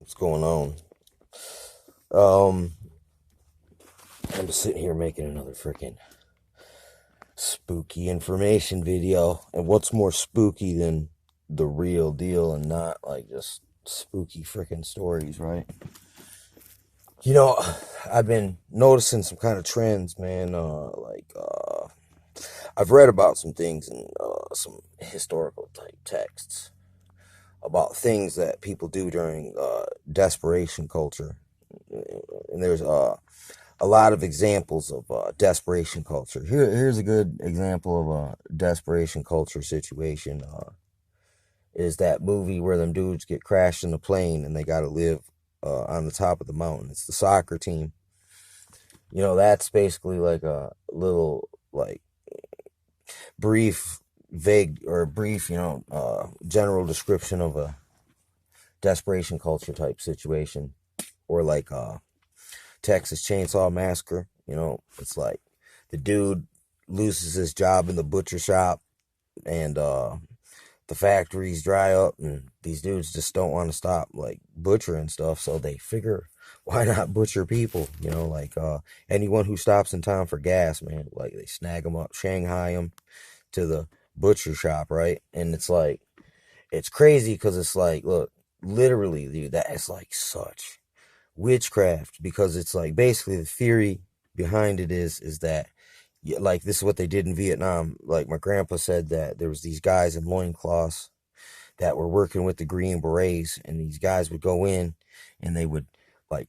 What's going on? Um, I'm just sitting here making another freaking spooky information video. And what's more spooky than the real deal and not like just spooky freaking stories, right? You know, I've been noticing some kind of trends, man. I've read about some things in some historical type texts about things that people do during desperation culture. And there's a lot of examples of desperation culture. Here's a good example of a desperation culture situation. Is that movie where them dudes get crashed in a plane and they got to live on the top of the mountain. It's the soccer team. You know, that's basically like a little like brief, vague or brief, general description of a desperation culture type situation, or like Texas Chainsaw Massacre. You know, it's like the dude loses his job in the butcher shop, and the factories dry up, and these dudes just don't want to stop like butchering stuff, so they figure why not butcher people? You know, like anyone who stops in town for gas, man, like they snag them up, Shanghai them to the butcher shop, right? And it's like it's crazy because it's like, look, literally, dude, that is like such witchcraft, because it's like basically the theory behind it is that, yeah, like this is what they did in Vietnam. Like my grandpa said that there was these guys in loincloths that were working with the Green Berets, and these guys would go in and they would like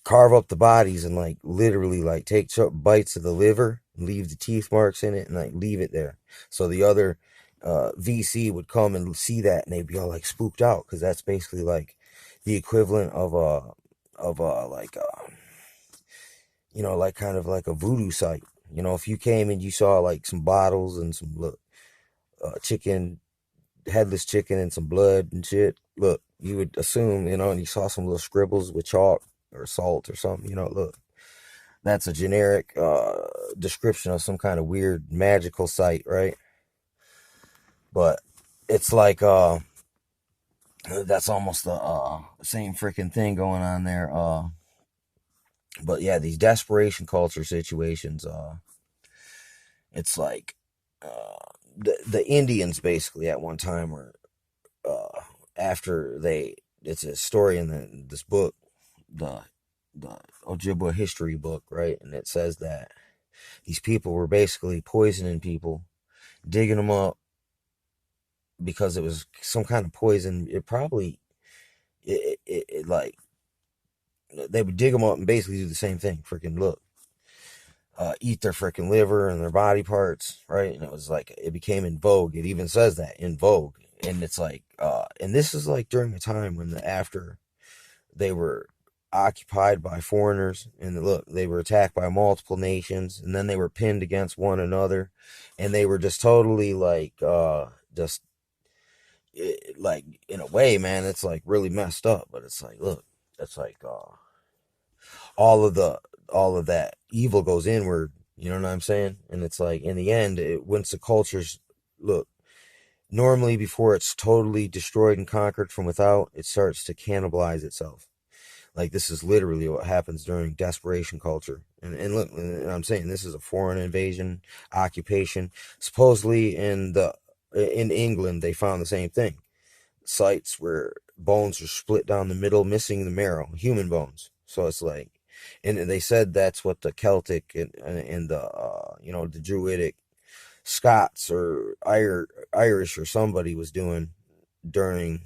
carve up the bodies and like literally like take bites of the liver, leave the teeth marks in it, and like leave it there. So the other VC would come and see that, and they'd be all like spooked out, because that's basically like the equivalent of like kind of like a voodoo site. You know, if you came and you saw like some bottles and some chicken, headless chicken, and some blood and shit, look, you would assume, and you saw some little scribbles with chalk or salt or something, look, that's a generic description of some kind of weird magical site, right? But it's like that's almost the same freaking thing going on there. But yeah, these desperation culture situations, it's like the Indians basically at one time were after they. It's a story in this book, the Ojibwa history book, right? And it says that these people were basically poisoning people, digging them up because it was some kind of poison. It probably it like they would dig them up and basically do the same thing. Freaking look, eat their freaking liver and their body parts, right? And it was like it became in vogue. It even says that in Vogue, and it's like, and this is like during a time when after they were occupied by foreigners, and look, they were attacked by multiple nations, and then they were pinned against one another, and they were just totally like just like in a way, man, it's like really messed up. But it's like, look, it's like all of the all of that evil goes inward, you know what I'm saying? And it's like in the end, once the cultures, look, normally before it's totally destroyed and conquered from without, it starts to cannibalize itself. Like this is literally what happens during desperation culture. And look, and I'm saying this is a foreign invasion, occupation. Supposedly in England they found the same thing. Sites where bones are split down the middle, missing the marrow, human bones. So it's like, and they said that's what the Celtic and the the Druidic Scots or Irish or somebody was doing during,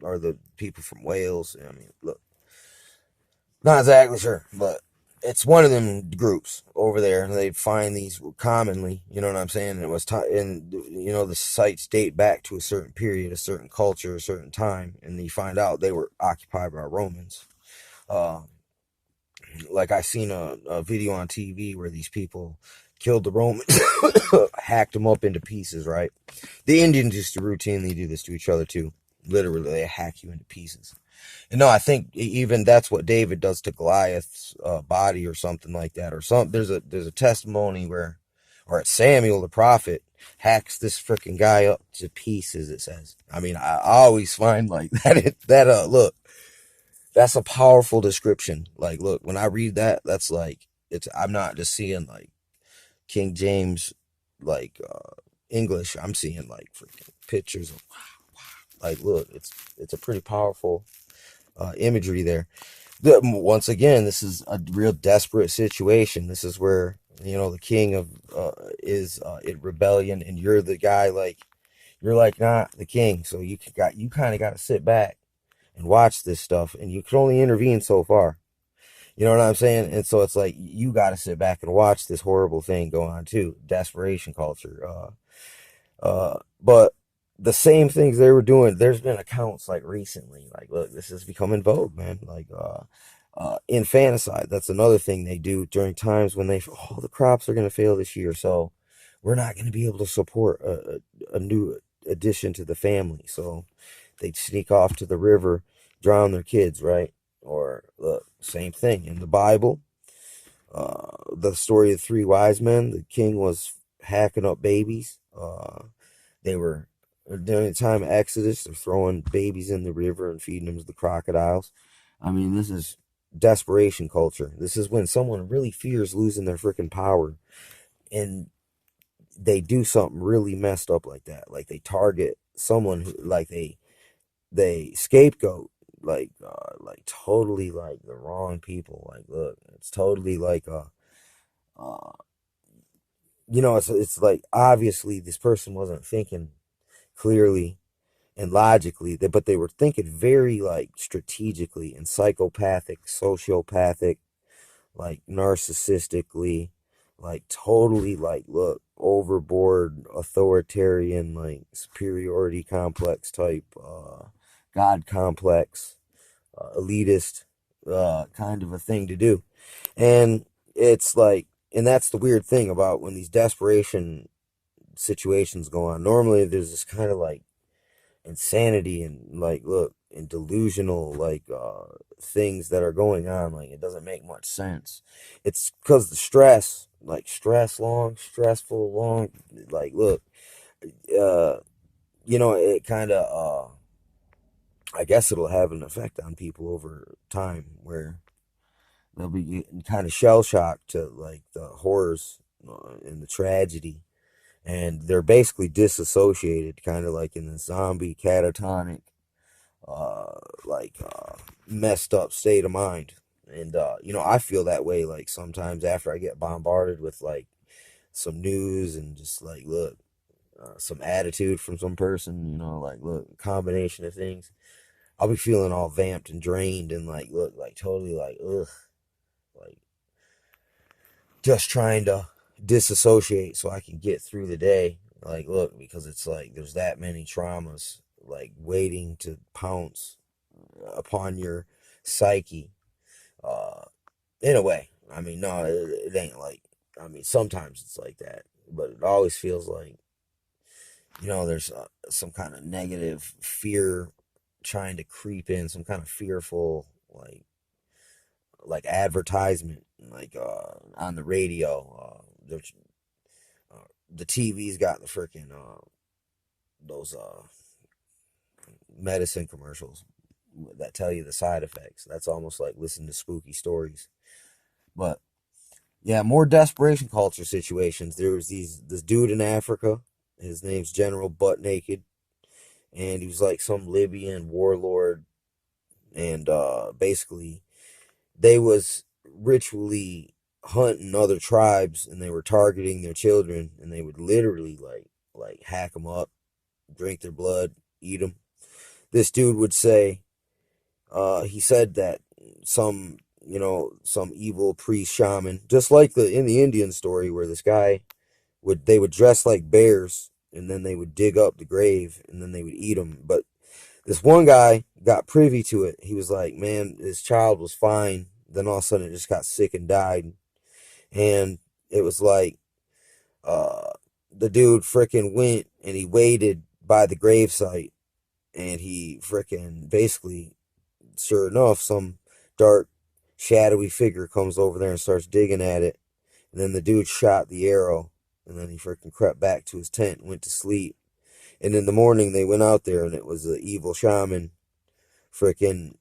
or the people from Wales. I mean, look, not exactly sure, but it's one of them groups over there, and they find these commonly. You know what I'm saying? And it was and the sites date back to a certain period, a certain culture, a certain time, and you find out they were occupied by Romans. Uh, like I seen a video on TV where these people killed the Romans, hacked them up into pieces. Right? The Indians used to routinely do this to each other too. Literally, they hack you into pieces. And no, I think even that's what David does to Goliath's body or something like that. Or some there's a testimony where, or it's Samuel the prophet hacks this freaking guy up to pieces. It says. I mean, I always find like that. Look, That's a powerful description. Like, look, when I read that, that's like it's. I'm not just seeing like King James, like English. I'm seeing like freaking pictures of like, look, it's a pretty powerful imagery there. Once again, this is a real desperate situation. This is where the king of is in rebellion, and you're the guy like you're like not the king, so you kind of got to sit back and watch this stuff, and you can only intervene so far. You know what I'm saying? And so it's like you got to sit back and watch this horrible thing go on too. Desperation culture. But the same things they were doing, there's been accounts like recently, like, look, this is becoming vogue, man. Like, infanticide. That's another thing they do during times when the crops are going to fail this year. So we're not going to be able to support a new addition to the family. So they'd sneak off to the river, drown their kids, right? Or look, same thing in the Bible. The story of the three wise men, the king was hacking up babies. They were during the time of Exodus, they're throwing babies in the river and feeding them to the crocodiles. I mean, this is desperation culture. This is when someone really fears losing their freaking power, and they do something really messed up like that. Like they target someone who, like they scapegoat, like totally like the wrong people. Like, look, it's totally like uh it's like obviously this person wasn't thinking clearly and logically, but they were thinking very like strategically and psychopathic, sociopathic, like narcissistically, like totally like, look, overboard, authoritarian, like superiority complex type, God complex, elitist, kind of a thing to do. And it's like, and that's the weird thing about when these desperation situations go on. Normally there's this kind of like insanity and like, look, and delusional like things that are going on. Like it doesn't make much sense. It's because the stressful long, like, look, uh it kind of I guess it'll have an effect on people over time where they'll be getting kind of shell shocked to like the horrors and the tragedy, and they're basically disassociated, kind of like in the zombie catatonic, uh, like messed up state of mind. And I feel that way like sometimes after I get bombarded with like some news and just like, look, some attitude from some person, like, look, combination of things. I'll be feeling all vamped and drained and like, look, like totally like, ugh, like just trying to disassociate so I can get through the day. Like, look, because it's like there's that many traumas like waiting to pounce upon your psyche. Uh, in a way, I mean, no, it ain't like. I mean, sometimes it's like that, but it always feels like there's some kind of negative fear trying to creep in, some kind of fearful like advertisement, like on the radio. The TV's got the freaking those medicine commercials that tell you the side effects. That's almost like listening to spooky stories. But yeah, more desperation culture situations. There was this dude in Africa. His name's General Butt Naked, and he was like some Libyan warlord, and basically they was ritually hunting other tribes, and they were targeting their children, and they would literally like hack them up, drink their blood, eat them. This dude would say, he said that some evil priest shaman, just like in the Indian story where this guy they would dress like bears, and then they would dig up the grave, and then they would eat them. But this one guy got privy to it. He was like, man, his child was fine. Then all of a sudden it just got sick and died. And it was like, uh, the dude frickin' went and he waited by the gravesite, and he frickin' basically, sure enough, some dark, shadowy figure comes over there and starts digging at it. And then the dude shot the arrow, and then he frickin' crept back to his tent and went to sleep. And in the morning, they went out there, and it was the evil shaman frickin'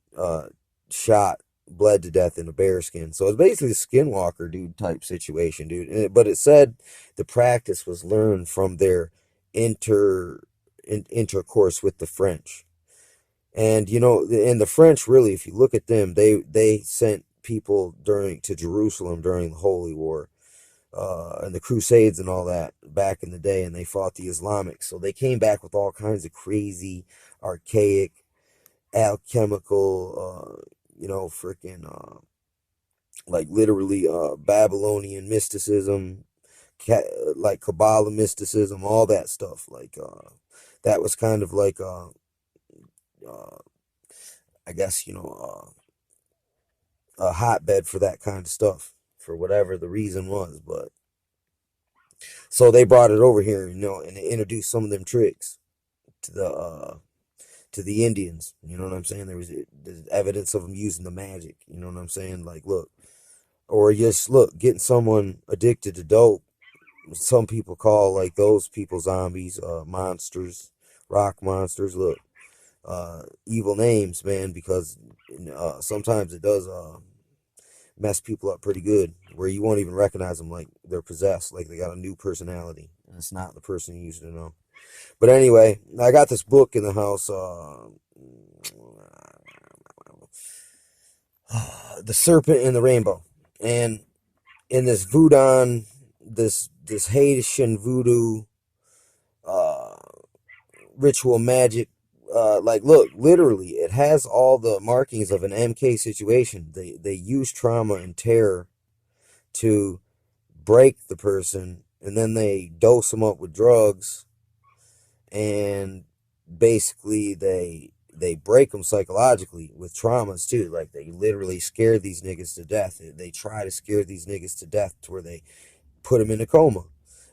shot, bled to death in a bearskin. So it's basically a skinwalker dude type situation, dude. But it said the practice was learned from their intercourse with the French. And you know, in the French, really, if you look at them, they sent people during to Jerusalem during the Holy War, and the Crusades and all that back in the day, and they fought the Islamics. So they came back with all kinds of crazy, archaic, alchemical, freaking, like literally, Babylonian mysticism, like Kabbalah mysticism, all that stuff. Like, that was kind of like, uh, I guess, a hotbed for that kind of stuff for whatever the reason was. But so they brought it over here, and they introduced some of them tricks to the Indians. You know what I'm saying? There's evidence of them using the magic. You know what I'm saying? Like, look, or just look, getting someone addicted to dope. Some people call like those people zombies, monsters, rock monsters. Look, evil names, man, because sometimes it does mess people up pretty good, where you won't even recognize them, like they're possessed, like they got a new personality, and it's not the person you used to know. But anyway, I got this book in the house, The Serpent and the Rainbow, and in this voodoo, this Haitian voodoo, uh, ritual magic. Like, look, literally, it has all the markings of an MK situation. They use trauma and terror to break the person, and then they dose them up with drugs, and basically they break them psychologically with traumas too. Like, they literally scare these niggas to death. They try to scare these niggas to death to where they put them in a coma,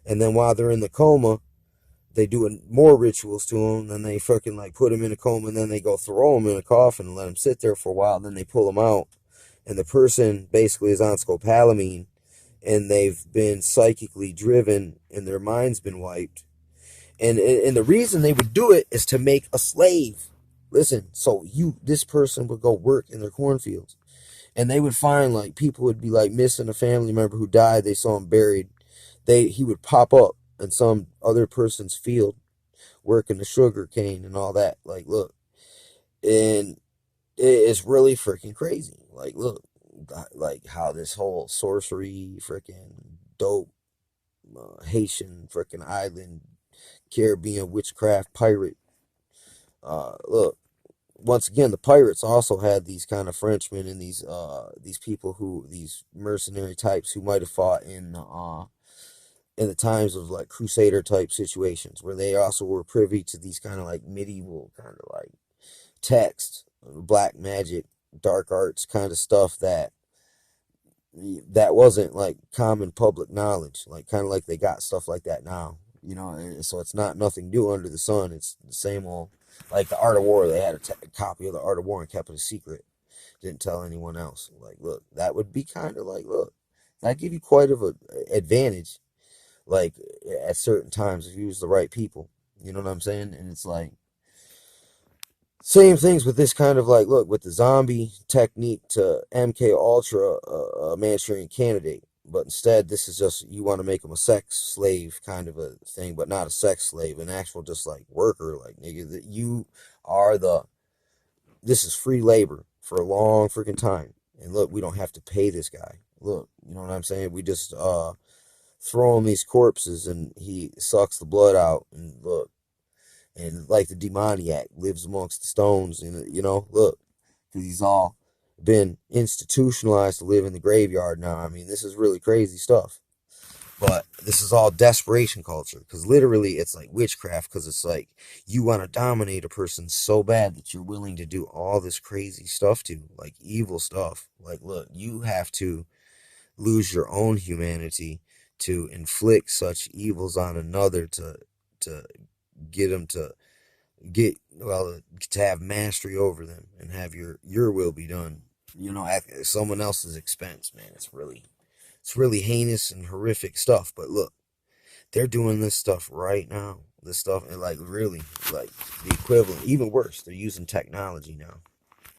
and then while they're in the coma, they do more rituals to them. Then they fucking like put them in a coma, and then they go throw them in a coffin and let them sit there for a while. And then they pull them out, and the person basically is on scopolamine, and they've been psychically driven, and their mind's been wiped. And the reason they would do it is to make a slave. Listen, so this person would go work in their cornfields, and they would find like people would be like missing a family member who died. They saw him buried. He would pop up in some other person's field working the sugar cane and all that. Like, look, and it's really freaking crazy. Like, look, like how this whole sorcery, freaking dope, Haitian freaking island, Caribbean witchcraft pirate. Look, once again, the pirates also had these kind of Frenchmen and these people these mercenary types who might have fought in the times of like crusader type situations, where they also were privy to these kind of like medieval kind of like texts, black magic, dark arts kind of stuff that wasn't like common public knowledge, like kind of like they got stuff like that now, and so it's not nothing new under the sun. It's the same old, like the Art of War. They had a copy of the Art of War and kept it a secret, didn't tell anyone else. Like, look, that would be kind of like, look, that give you quite of a advantage, like at certain times if you use the right people. You know what I'm saying? And it's like same things with this kind of like, look, with the zombie technique to MK Ultra, a Manchurian Candidate. But instead, this is just, you want to make them a sex slave kind of a thing, but not a sex slave, an actual just like worker. Like, nigga, that you are this is free labor for a long freaking time. And look, we don't have to pay this guy. Look, you know what I'm saying? We just throw him these corpses, and he sucks the blood out. And look, and like the demoniac lives amongst the stones, and look, because he's all been institutionalized to live in the graveyard now. I mean, this is really crazy stuff. But this is all desperation culture, because literally it's like witchcraft, because it's like you want to dominate a person so bad that you're willing to do all this crazy stuff to, like evil stuff. Like, look, you have to lose your own humanity to inflict such evils on another, to get them to have mastery over them and have your will be done, at someone else's expense. Man, it's really heinous and horrific stuff. But look, they're doing this stuff right now. This stuff, and like really, like the equivalent, even worse, they're using technology now.